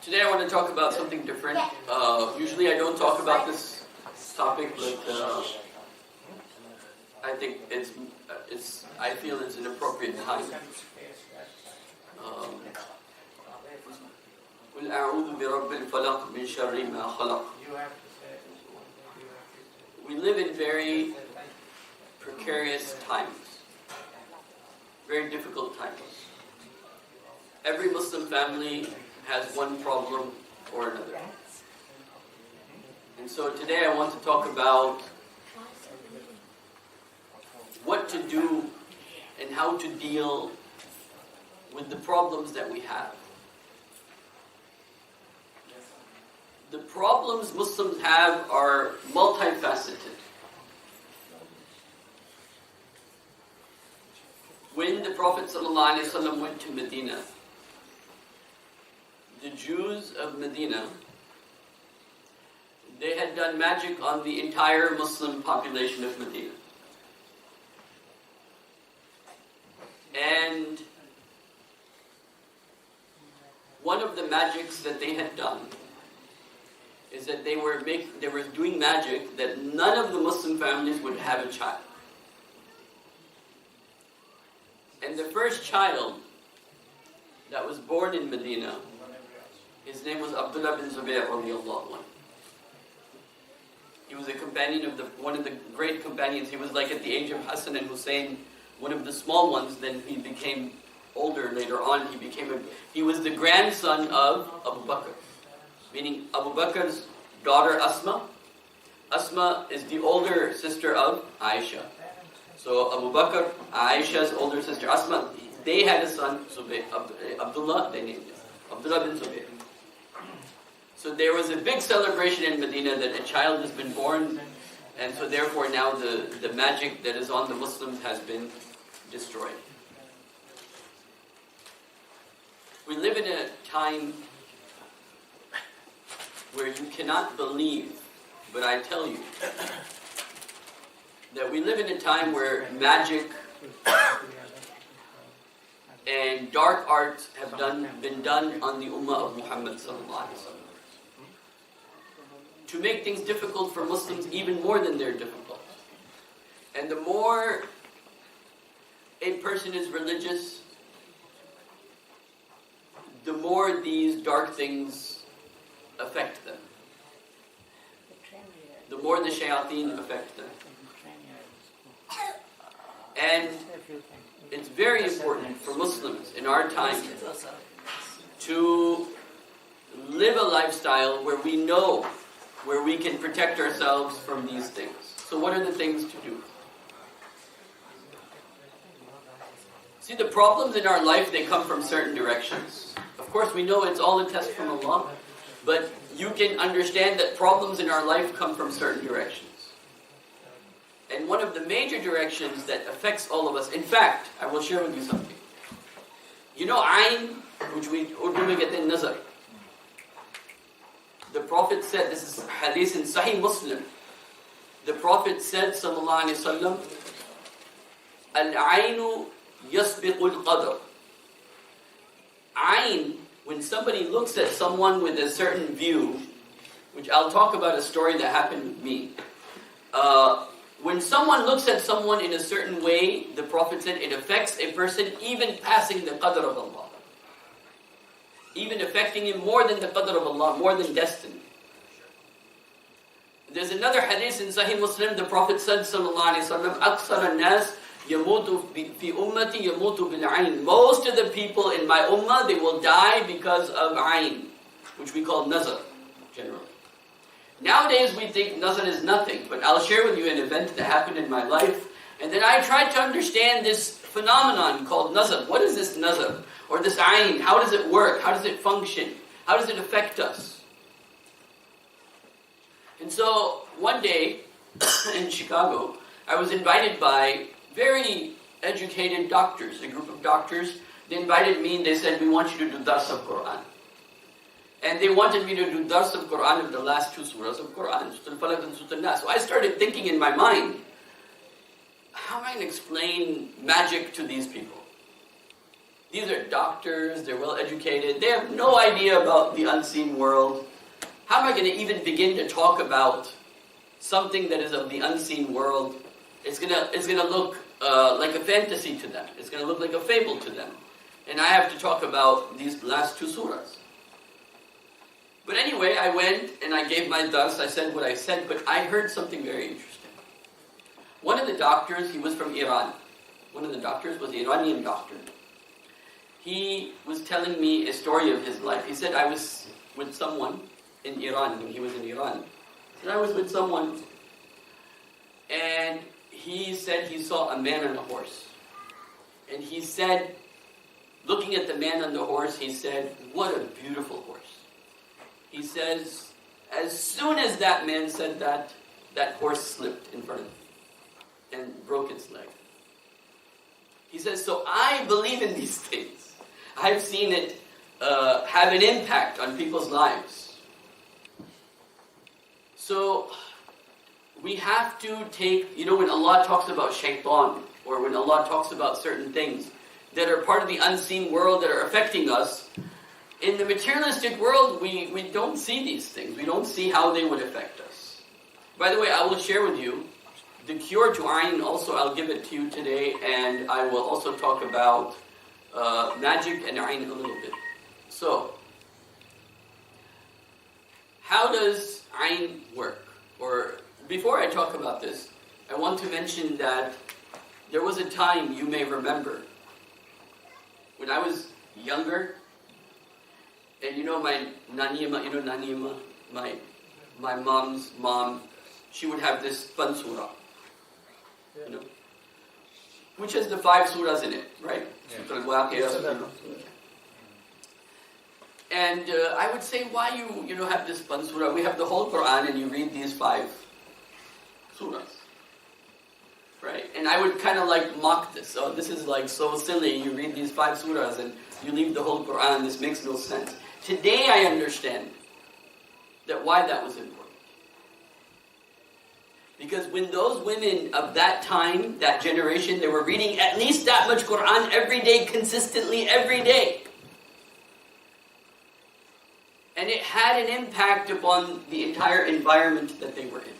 Today I want to talk about something different. Usually I don't talk about this topic, but I think I feel it's an appropriate time. قُلْ أَعُوذُ بِرَبِّ الْفَلَقِ مِنْ شَرِّ مَا خَلَقَ. We live in very precarious times, very difficult times. Every Muslim family has one problem or another. And so today I want to talk about what to do and how to deal with the problems that we have. The problems Muslims have are multifaceted. When the Prophet ﷺ went to Medina, the Jews of Medina, they had done magic on the entire Muslim population of Medina. And one of the magics that they had done is that they were doing magic that none of the Muslim families would have a child. And the first child that was born in Medina, his name was Abdullah bin Zubayr radiallahu anhu. He was a companion of one of the great companions. He was like at the age of Hassan and Hussein, one of the small ones. Then he became older later on. He was the grandson of Abu Bakr, meaning Abu Bakr's daughter Asma. Asma is the older sister of Aisha. So Abu Bakr, Aisha's older sister Asma, they had a son, Abdullah, they named him Abdullah bin Zubayr. So there was a big celebration in Medina that a child has been born, and so therefore now the magic that is on the Muslims has been destroyed. We live in a time where you cannot believe, but I tell you, that we live in a time where magic and dark arts have been done on the Ummah of Muhammad sallallahu alaihi wasallam to make things difficult for Muslims even more than they're difficult. And the more a person is religious, the more these dark things affect them. The more the shayateen affect them. And it's very important for Muslims in our time to live a lifestyle where we know where we can protect ourselves from these things. So what are the things to do? See, the problems in our life, they come from certain directions. Of course, we know it's all a test from Allah, but you can understand that problems in our life come from certain directions. And one of the major directions that affects all of us, in fact, I will share with you something. You know Ayn, which we Urdu mein kehte hain nazar. The Prophet said, this is hadith in Sahih Muslim. The Prophet said, sallallahu alaihi wasallam, Al-Aynu yasbiqu al-qadr. Ayn, when somebody looks at someone with a certain view, which I'll talk about a story that happened with me. When someone looks at someone in a certain way, the Prophet said, it affects a person even passing the qadr of Allah. Even affecting him more than the qadr of Allah, more than destiny. There's another hadith in Sahih Muslim, the Prophet said, sallallahu alaihi wasallam, أَكْثَرَ النَّاسِ يَمُوتُ فِي أُمَّتِي يَمُوتُ بِالْعَيْنِ. Most of the people in my ummah, they will die because of ayn, which we call nazar, generally. Nowadays we think nazar is nothing, but I'll share with you an event that happened in my life, and then I tried to understand this phenomenon called nazar. What is this nazar? Or this ayn? How does it work? How does it function? How does it affect us? And so one day in Chicago, I was invited by very educated doctors, a group of doctors. They invited me and they said, we want you to do dars of Quran. And they wanted me to do dars of Quran of the last two surahs of Quran, Surah Al-Falaq and Surah Al-Nas. So I started thinking in my mind, how am I going to explain magic to these people? These are doctors, they're well educated, they have no idea about the unseen world. How am I going to even begin to talk about something that is of the unseen world? It's gonna look like a fantasy to them. It's gonna look like a fable to them. And I have to talk about these last two surahs. But anyway, I went and I gave my dars, I said what I said, but I heard something very interesting. One of the doctors, he was from Iran. One of the doctors was an Iranian doctor. He was telling me a story of his life. He said, I was with someone in Iran, when he was in Iran. He said, I was with someone, and he said he saw a man on a horse. And he said, looking at the man on the horse, he said, what a beautiful horse. He says, as soon as that man said that, that horse slipped in front of him and broke its leg. He says, so I believe in these things. I've seen it have an impact on people's lives. So we have to take, when Allah talks about shaitan, or when Allah talks about certain things that are part of the unseen world that are affecting us, in the materialistic world, we don't see these things. We don't see how they would affect us. By the way, I will share with you the cure to Ayn. Also, I'll give it to you today, and I will also talk about magic and Ayn a little bit. So, how does Ayn work? Or before I talk about this, I want to mention that there was a time, you may remember, when I was younger, and my Naniyama, my mom's mom, she would have this fun surah, which has the 5 surahs in it, right? Yeah. And I would say, why you have this fun surah? We have the whole Quran, and you read these 5 surahs, right? And I would kind of mock this. Oh, this is so silly. You read these 5 surahs and you leave the whole Quran. This makes no sense. Today I understand why that was important. Because when those women of that time, that generation, they were reading at least that much Quran every day, consistently every day. And it had an impact upon the entire environment that they were in.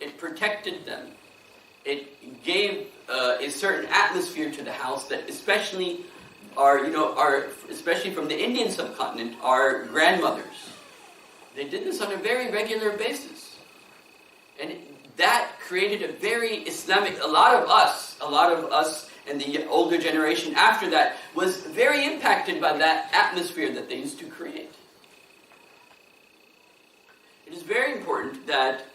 It protected them. It gave a certain atmosphere to the house that especially especially from the Indian subcontinent, our grandmothers. They did this on a very regular basis. And that created a very Islamic, a lot of us and the older generation after that was very impacted by that atmosphere that they used to create. It is very important that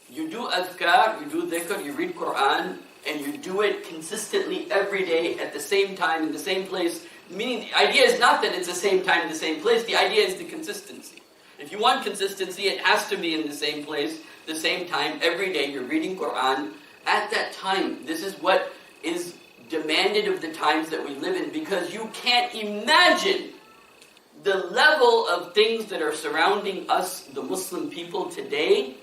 you do adhkar, you do dhikr, you read Quran, and you do it consistently every day at the same time, in the same place. Meaning, the idea is not that it's the same time, the same place. The idea is the consistency. If you want consistency, it has to be in the same place, the same time, every day. You're reading Quran at that time. This is what is demanded of the times that we live in, because you can't imagine the level of things that are surrounding us, the Muslim people today,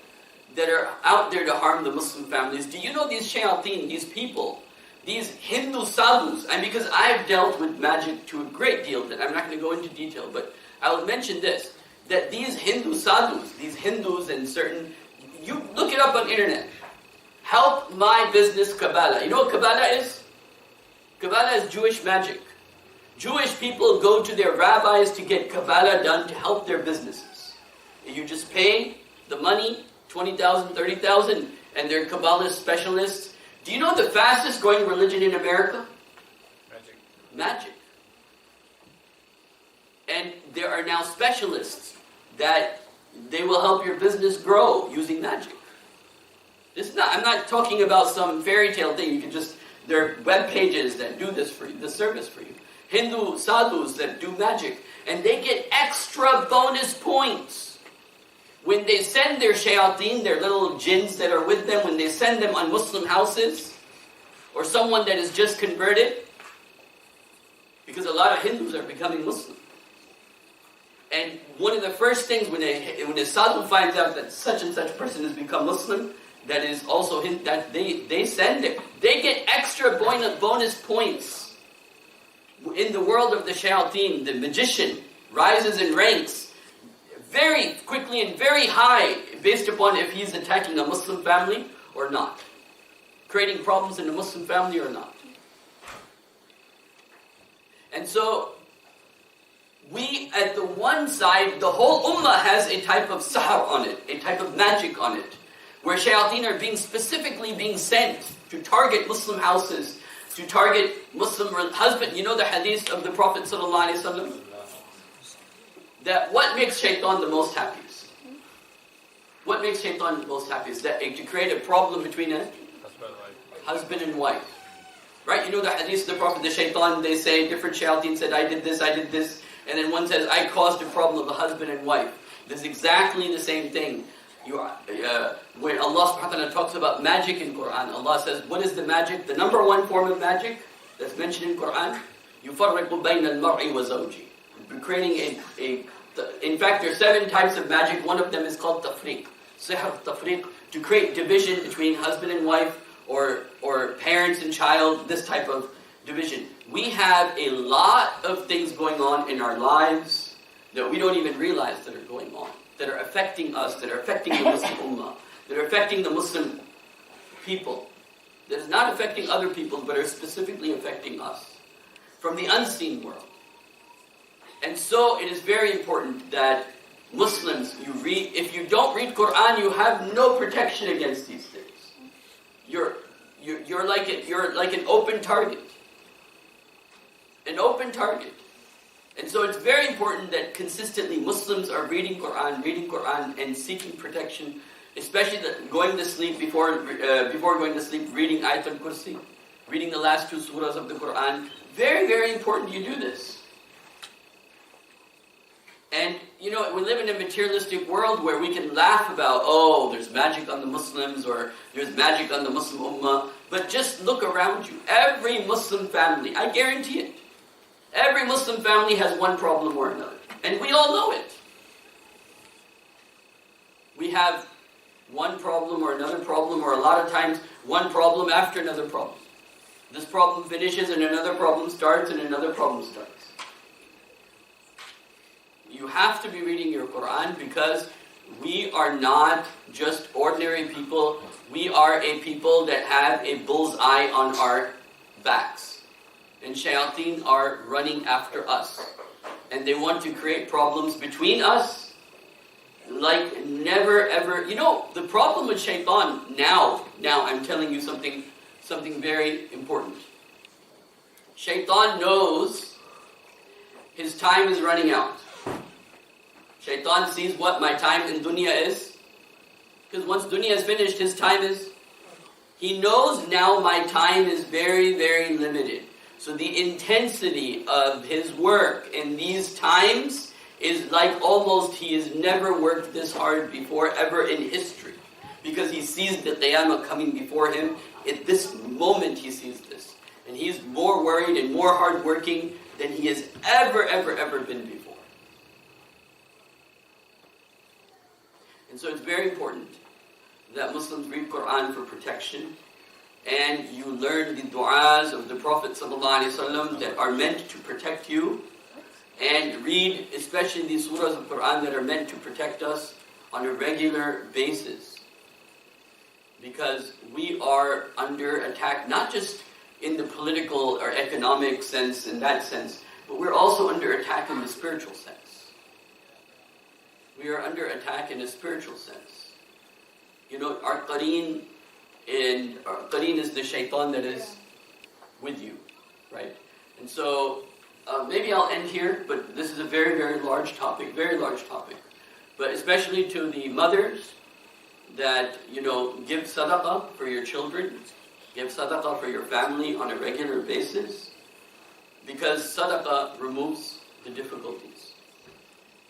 that are out there to harm the Muslim families. Do you know these shayateen, these people, these Hindu sadhus? And because I've dealt with magic to a great deal, that I'm not going to go into detail, but I'll mention this, that these Hindu sadhus, these Hindus and certain, you look it up on internet, help my business Kabbalah. You know what Kabbalah is? Kabbalah is Jewish magic. Jewish people go to their rabbis to get Kabbalah done to help their businesses. You just pay the money, 20,000, 30,000, and they're Kabbalah specialists. Do you know the fastest growing religion in America? Magic. And there are now specialists that they will help your business grow using magic. I'm not talking about some fairy tale thing. You can there are web pages that do this for you, this service for you. Hindu sadhus that do magic, and they get extra bonus points. When they send their shayateen, their little jinns that are with them, when they send them on Muslim houses, or someone that is just converted, because a lot of Hindus are becoming Muslim. And one of the first things when a sadhu finds out that such and such person has become Muslim, that is also that they send it, they get extra bonus points in the world of the shayateen, the magician rises in ranks very quickly and very high based upon if he's attacking a Muslim family or not. Creating problems in a Muslim family or not. And so, we at the one side, the whole ummah has a type of sahar on it, a type of magic on it, where shayateen are specifically being sent to target Muslim houses, to target Muslim husband. You know the hadith of the Prophet ﷺ? That what makes shaitan the most happiest? What makes shaitan the most happiest? That to create a problem between a husband and wife. Right? You know the hadith of the Prophet, the shaitan, they say, different shayateen said, I did this, and then one says, I caused a problem of the husband and wife. This is exactly the same thing. When Allah subhanahu wa ta'ala talks about magic in Quran, Allah says, what is the magic? The number one form of magic that's mentioned in Quran, يُفَرِّقُ بَيْنَ الْمَرْءِ وَزَوْجِهِ. Creating in fact, there are 7 types of magic. One of them is called tafriq. Sihr tafriq, to create division between husband and wife, or parents and child, this type of division. We have a lot of things going on in our lives that we don't even realize that are going on, that are affecting us, that are affecting the Muslim Ummah, that are affecting the Muslim people, that is not affecting other people, but are specifically affecting us, from the unseen world. And so it is very important that Muslims, if you don't read Quran, you have no protection against these things. You're like an open target. An open target. And so it's very important that consistently Muslims are reading Quran and seeking protection, especially going to sleep before going to sleep, reading Ayatul Kursi, reading the last 2 surahs of the Quran. Very, very important you do this. And, we live in a materialistic world where we can laugh about, there's magic on the Muslims, or there's magic on the Muslim Ummah. But just look around you. Every Muslim family, I guarantee it, every Muslim family has one problem or another. And we all know it. We have one problem or another problem, or a lot of times, one problem after another problem. This problem finishes and another problem starts and another problem starts. You have to be reading your Quran because we are not just ordinary people. We are a people that have a bullseye on our backs. And shayateen are running after us. And they want to create problems between us like never ever. The problem with shaitan now I'm telling you something very important. Shaitan knows his time is running out. Shaitan sees what my time in dunya is. Because once dunya is finished, his time is... He knows now my time is very, very limited. So the intensity of his work in these times is like almost he has never worked this hard before ever in history. Because he sees the Qiyamah coming before him. At this moment he sees this. And he's more worried and more hardworking than he has ever been before. And so it's very important that Muslims read Quran for protection, and you learn the du'as of the Prophet ﷺ that are meant to protect you, and read especially these surahs of Quran that are meant to protect us on a regular basis. Because we are under attack, not just in the political or economic sense, in that sense, but we're also under attack in the spiritual sense. We are under attack in a spiritual sense. Our qareen is the shaitan that is with you, right? And so, maybe I'll end here, but this is a very, very large topic, But especially to the mothers that, give sadaqah for your children, give sadaqah for your family on a regular basis, because sadaqah removes the difficulties.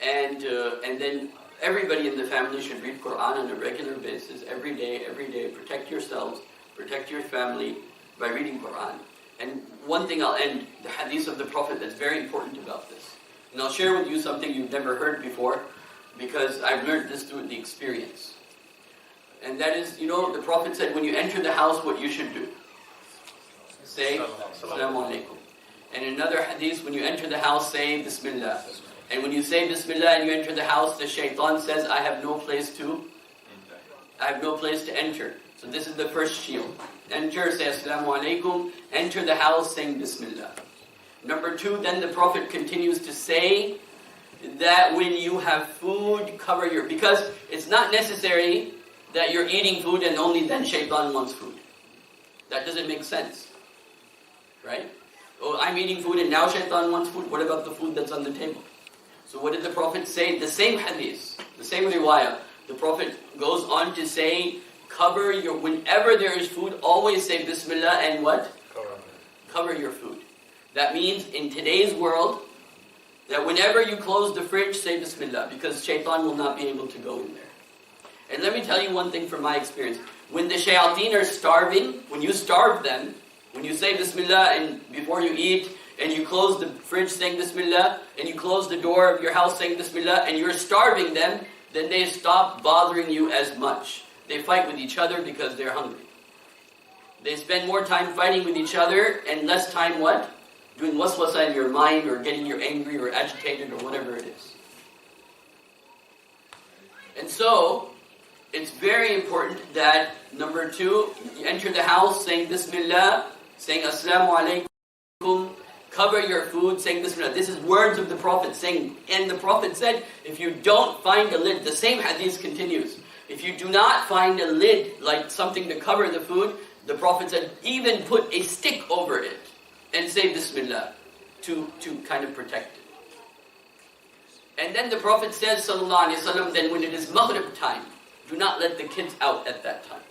And then everybody in the family should read Quran on a regular basis, every day. Protect yourselves, protect your family by reading Quran. And one thing I'll end, the hadith of the Prophet that's very important about this. And I'll share with you something you've never heard before, because I've learned this through the experience. And that is, the Prophet said, when you enter the house, what you should do. Say, Assalamu alaikum. And in another hadith, when you enter the house, say Bismillah. And when you say Bismillah and you enter the house, the shaitan says, I have no place to enter. So this is the first shield. Enter, say Assalamu alaikum. Enter the house saying Bismillah. Number 2, then the Prophet continues to say that when you have food, cover your... Because it's not necessary that you're eating food and only then shaitan wants food. That doesn't make sense. Right? Oh, I'm eating food and now shaitan wants food. What about the food that's on the table? So what did the Prophet say? The same hadith, the same riwayah. The Prophet goes on to say, cover your... Whenever there is food, always say Bismillah and what? Cover your food. That means in today's world, that whenever you close the fridge, say Bismillah, because shaitan will not be able to go in there. And let me tell you one thing from my experience. When the shayateen are starving, when you starve them, when you say Bismillah and before you eat, and you close the fridge saying Bismillah, and you close the door of your house saying Bismillah, and you're starving them, then they stop bothering you as much. They fight with each other because they're hungry. They spend more time fighting with each other and less time what? Doing waswasa in your mind or getting you angry or agitated or whatever it is. And so, it's very important that, number 2, you enter the house saying Bismillah, saying Assalamu alaikum, cover your food, saying Bismillah. This is words of the Prophet saying, and the Prophet said, if you don't find a lid, the same hadith continues, if you do not find a lid, like something to cover the food, the Prophet said, even put a stick over it and say Bismillah to kind of protect it. And then the Prophet says, sallallahu alaihi wasallam, then when it is Maghrib time, do not let the kids out at that time.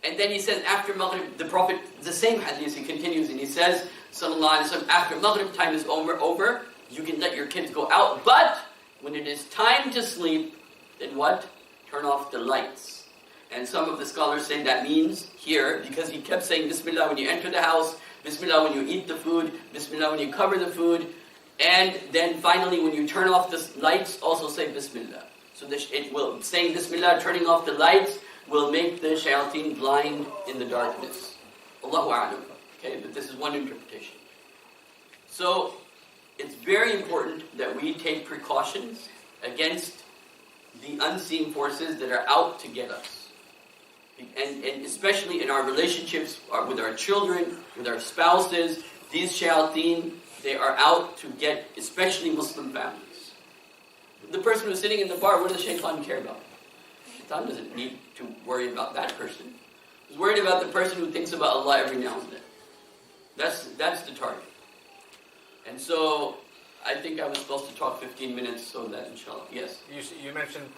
And then he says, after Maghrib, the Prophet, the same hadith, he continues and he says, sallallahu alaihi wasallam, after Maghrib time is over, you can let your kids go out, but when it is time to sleep, then what? Turn off the lights. And some of the scholars say that means here, because he kept saying Bismillah when you enter the house, Bismillah when you eat the food, Bismillah when you cover the food, and then finally when you turn off the lights, also say Bismillah. So saying Bismillah, turning off the lights, will make the shayateen blind in the darkness. Allahu a'lam. Okay, but this is one interpretation. So, it's very important that we take precautions against the unseen forces that are out to get us. And especially in our relationships with our children, with our spouses, these shayateen, they are out to get, especially Muslim families. The person who's sitting in the bar, what does shaitan care about? Shaitan doesn't need to worry about that person. He's worried about the person who thinks about Allah every now and then. That's the target. And so, I think I was supposed to talk 15 minutes, so that inshallah, yes. You mentioned